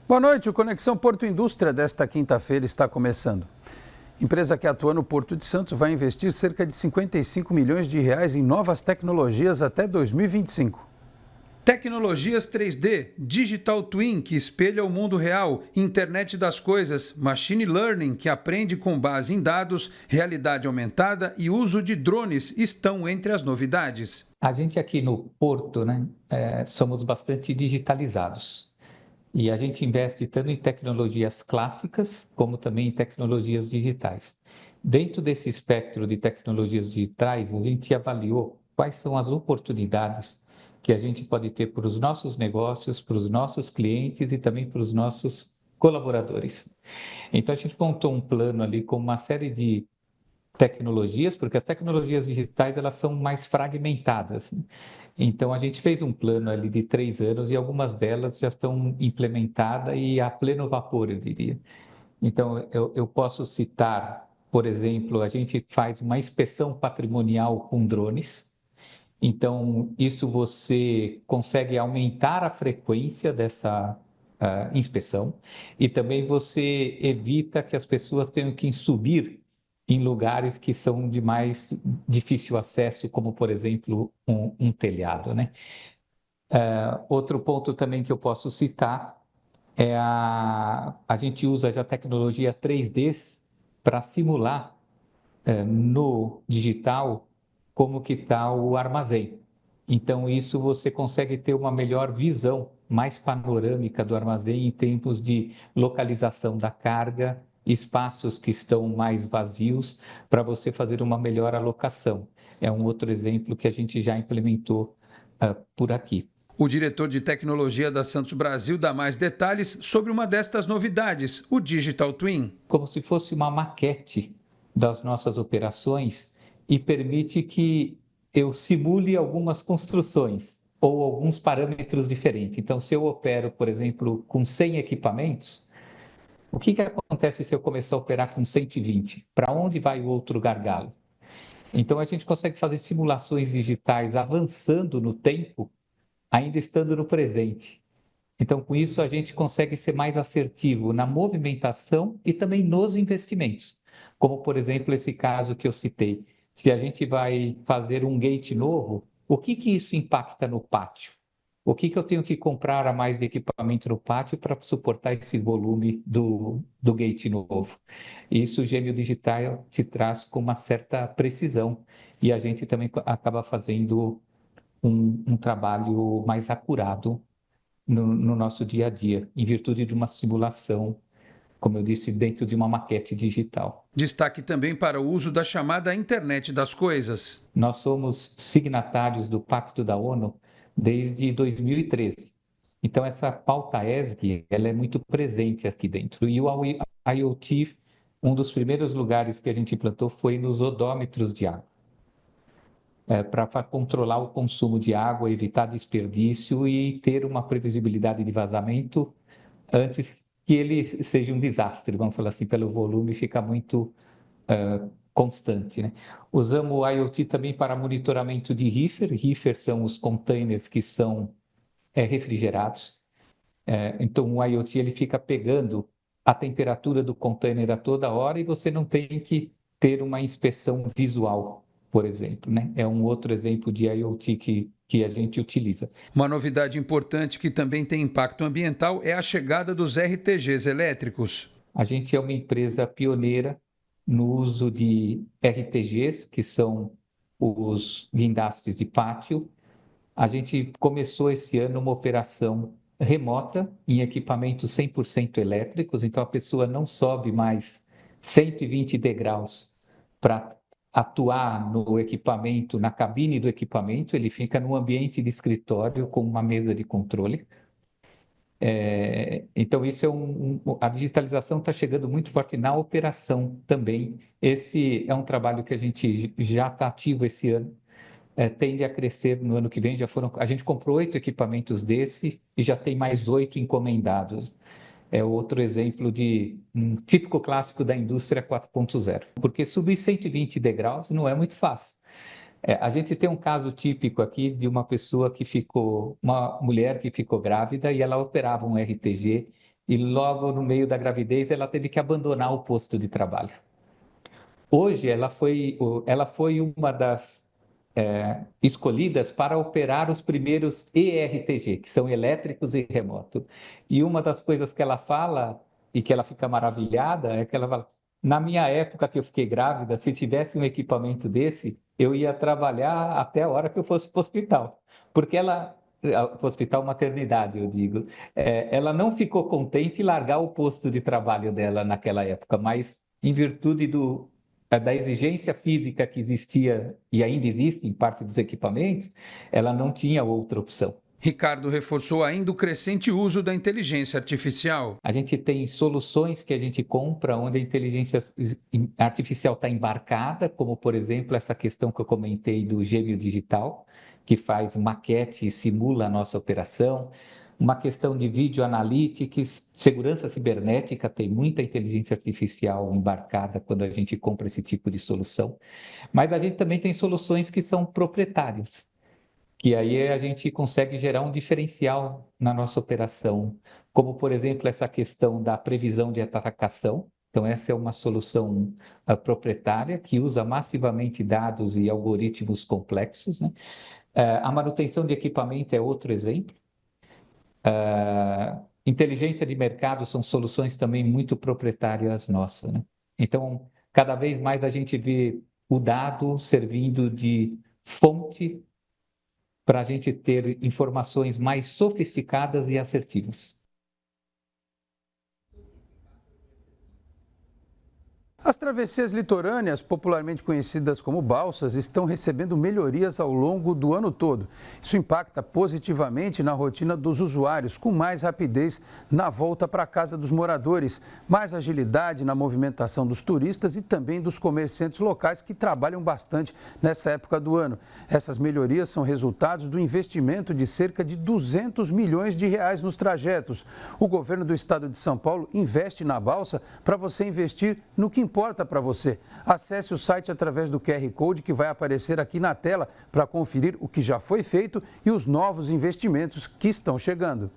Boa noite, o Conexão Porto Indústria desta quinta-feira está começando. Empresa que atua no Porto de Santos vai investir cerca de 55 milhões de reais em novas tecnologias até 2025. Tecnologias 3D, Digital Twin, que espelha o mundo real, Internet das Coisas, Machine Learning, que aprende com base em dados, realidade aumentada e uso de drones estão entre as novidades. A gente aqui no Porto, somos bastante digitalizados. E a gente investe tanto em tecnologias clássicas, como também em tecnologias digitais. Dentro desse espectro de tecnologias digitais, a gente avaliou quais são as oportunidades que a gente pode ter para os nossos negócios, para os nossos clientes e também para os nossos colaboradores. Então, a gente montou um plano ali com uma série de tecnologias, porque as tecnologias digitais elas são mais fragmentadas. Então, a gente fez um plano ali de 3 anos e algumas delas já estão implementadas e a pleno vapor, eu diria. Então, eu posso citar, por exemplo, a gente faz uma inspeção patrimonial com drones. Então, isso você consegue aumentar a frequência dessa inspeção e também você evita que as pessoas tenham que subir em lugares que são de mais difícil acesso, como, por exemplo, um telhado, né? Outro ponto também que eu posso citar é a gente usa já tecnologia 3D para simular no digital como que está o armazém. Então, isso você consegue ter uma melhor visão, mais panorâmica do armazém em termos de localização da carga, espaços que estão mais vazios, para você fazer uma melhor alocação. É um outro exemplo que a gente já implementou por aqui. O diretor de tecnologia da Santos Brasil dá mais detalhes sobre uma destas novidades, o Digital Twin. Como se fosse uma maquete das nossas operações e permite que eu simule algumas construções ou alguns parâmetros diferentes. Então, se eu opero, por exemplo, com 100 equipamentos, o que acontece se eu começar a operar com 120? Para onde vai o outro gargalo? Então, a gente consegue fazer simulações digitais avançando no tempo, ainda estando no presente. Então, com isso, a gente consegue ser mais assertivo na movimentação e também nos investimentos. Como, por exemplo, esse caso que eu citei. Se a gente vai fazer um gate novo, o que isso impacta no pátio? O que eu tenho que comprar a mais de equipamento no pátio para suportar esse volume do gate novo? Isso o Gêmeo Digital te traz com uma certa precisão e a gente também acaba fazendo um trabalho mais acurado no nosso dia a dia, em virtude de uma simulação, como eu disse, dentro de uma maquete digital. Destaque também para o uso da chamada Internet das Coisas. Nós somos signatários do Pacto da ONU desde 2013. Então, essa pauta ESG, ela é muito presente aqui dentro. E o IoT, um dos primeiros lugares que a gente implantou foi nos odômetros de água. Para controlar o consumo de água, evitar desperdício e ter uma previsibilidade de vazamento antes que ele seja um desastre, vamos falar assim, pelo volume fica muito constante, né? Usamos o IoT também para monitoramento de reefer. Reefer são os containers que são refrigerados. Então, o IoT ele fica pegando a temperatura do container a toda hora e você não tem que ter uma inspeção visual, por exemplo, né? É um outro exemplo de IoT que a gente utiliza. Uma novidade importante que também tem impacto ambiental é a chegada dos RTGs elétricos. A gente é uma empresa pioneira no uso de RTGs, que são os guindastes de pátio. A gente começou esse ano uma operação remota em equipamentos 100% elétricos, então a pessoa não sobe mais 120 degraus para atuar no equipamento, na cabine do equipamento, ele fica num ambiente de escritório com uma mesa de controle. Então, isso é a digitalização está chegando muito forte na operação também. Esse é um trabalho que a gente já está ativo esse ano, tende a crescer no ano que vem. A gente comprou 8 equipamentos desse e já tem mais 8 encomendados. é outro exemplo de um típico clássico da indústria 4.0, porque subir 120 degraus não é muito fácil. A gente tem um caso típico aqui de uma uma mulher que ficou grávida e ela operava um RTG e logo no meio da gravidez ela teve que abandonar o posto de trabalho. Hoje ela foi uma das escolhidas para operar os primeiros ERTG, que são elétricos e remoto. E uma das coisas que ela fala e que ela fica maravilhada é que ela fala: na minha época que eu fiquei grávida, se tivesse um equipamento desse, eu ia trabalhar até a hora que eu fosse para o hospital. Porque hospital maternidade, eu digo, ela não ficou contente em largar o posto de trabalho dela naquela época, mas em virtude da exigência física que existia e ainda existe em parte dos equipamentos, ela não tinha outra opção. Ricardo reforçou ainda o crescente uso da inteligência artificial. A gente tem soluções que a gente compra onde a inteligência artificial está embarcada, como, por exemplo, essa questão que eu comentei do gêmeo digital, que faz maquete e simula a nossa operação. Uma questão de vídeo analytics, segurança cibernética, tem muita inteligência artificial embarcada quando a gente compra esse tipo de solução. Mas a gente também tem soluções que são proprietárias, que aí a gente consegue gerar um diferencial na nossa operação, como, por exemplo, essa questão da previsão de atracação. Então, essa é uma solução proprietária que usa massivamente dados e algoritmos complexos, né? A manutenção de equipamento é outro exemplo. Inteligência de mercado são soluções também muito proprietárias nossas, né? Então, cada vez mais a gente vê o dado servindo de fonte para a gente ter informações mais sofisticadas e assertivas. As travessias litorâneas, popularmente conhecidas como balsas, estão recebendo melhorias ao longo do ano todo. Isso impacta positivamente na rotina dos usuários, com mais rapidez na volta para a casa dos moradores, mais agilidade na movimentação dos turistas e também dos comerciantes locais que trabalham bastante nessa época do ano. Essas melhorias são resultados do investimento de cerca de 200 milhões de reais nos trajetos. O governo do estado de São Paulo investe na balsa para você investir no que importa para você. Acesse o site através do QR Code que vai aparecer aqui na tela para conferir o que já foi feito e os novos investimentos que estão chegando.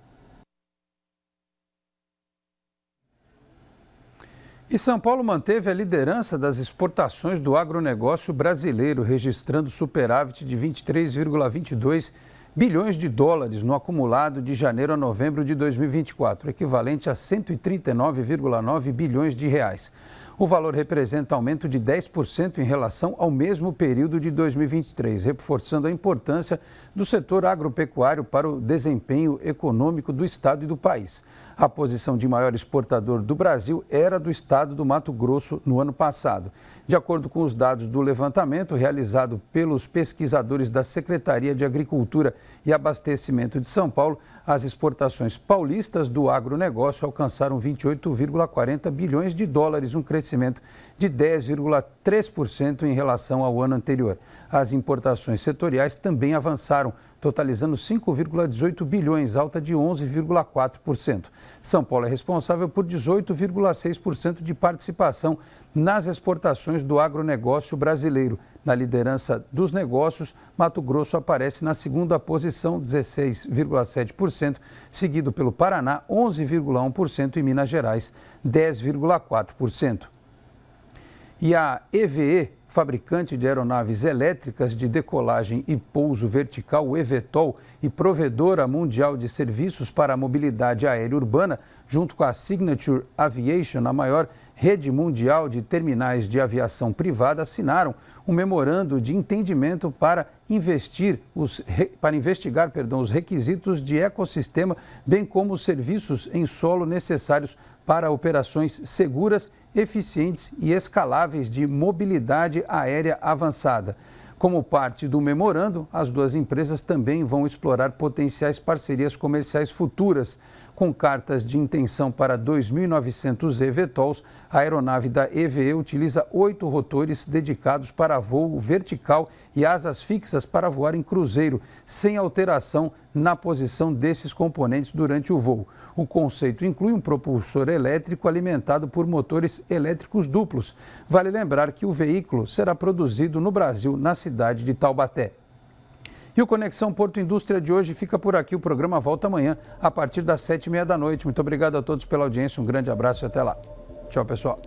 E São Paulo manteve a liderança das exportações do agronegócio brasileiro, registrando superávit de 23,22 bilhões de dólares no acumulado de janeiro a novembro de 2024, equivalente a 139,9 bilhões de reais. O valor representa aumento de 10% em relação ao mesmo período de 2023, reforçando a importância do setor agropecuário para o desempenho econômico do estado e do país. A posição de maior exportador do Brasil era do estado do Mato Grosso no ano passado. De acordo com os dados do levantamento realizado pelos pesquisadores da Secretaria de Agricultura e Abastecimento de São Paulo, as exportações paulistas do agronegócio alcançaram 28,40 bilhões de dólares, um crescimento de 10,3% em relação ao ano anterior. As importações setoriais também avançaram, totalizando 5,18 bilhões, alta de 11,4%. São Paulo é responsável por 18,6% de participação nas exportações do agronegócio brasileiro. Na liderança dos negócios, Mato Grosso aparece na segunda posição, 16,7%, seguido pelo Paraná, 11,1% e Minas Gerais, 10,4%. E a EVE, fabricante de aeronaves elétricas de decolagem e pouso vertical, o eVTOL, e provedora mundial de serviços para a mobilidade aérea urbana, junto com a Signature Aviation, a maior rede mundial de terminais de aviação privada, assinaram um memorando de entendimento para investigar os requisitos de ecossistema, bem como os serviços em solo necessários para operações seguras, eficientes e escaláveis de mobilidade aérea avançada. Como parte do memorando, as duas empresas também vão explorar potenciais parcerias comerciais futuras. Com cartas de intenção para 2.900 eVTOLs, a aeronave da EVE utiliza 8 rotores dedicados para voo vertical e asas fixas para voar em cruzeiro, sem alteração na posição desses componentes durante o voo. O conceito inclui um propulsor elétrico alimentado por motores elétricos duplos. Vale lembrar que o veículo será produzido no Brasil, na cidade de Taubaté. E o Conexão Porto Indústria de hoje fica por aqui. O programa volta amanhã, a partir das 7h30 da noite. Muito obrigado a todos pela audiência, um grande abraço e até lá. Tchau, pessoal.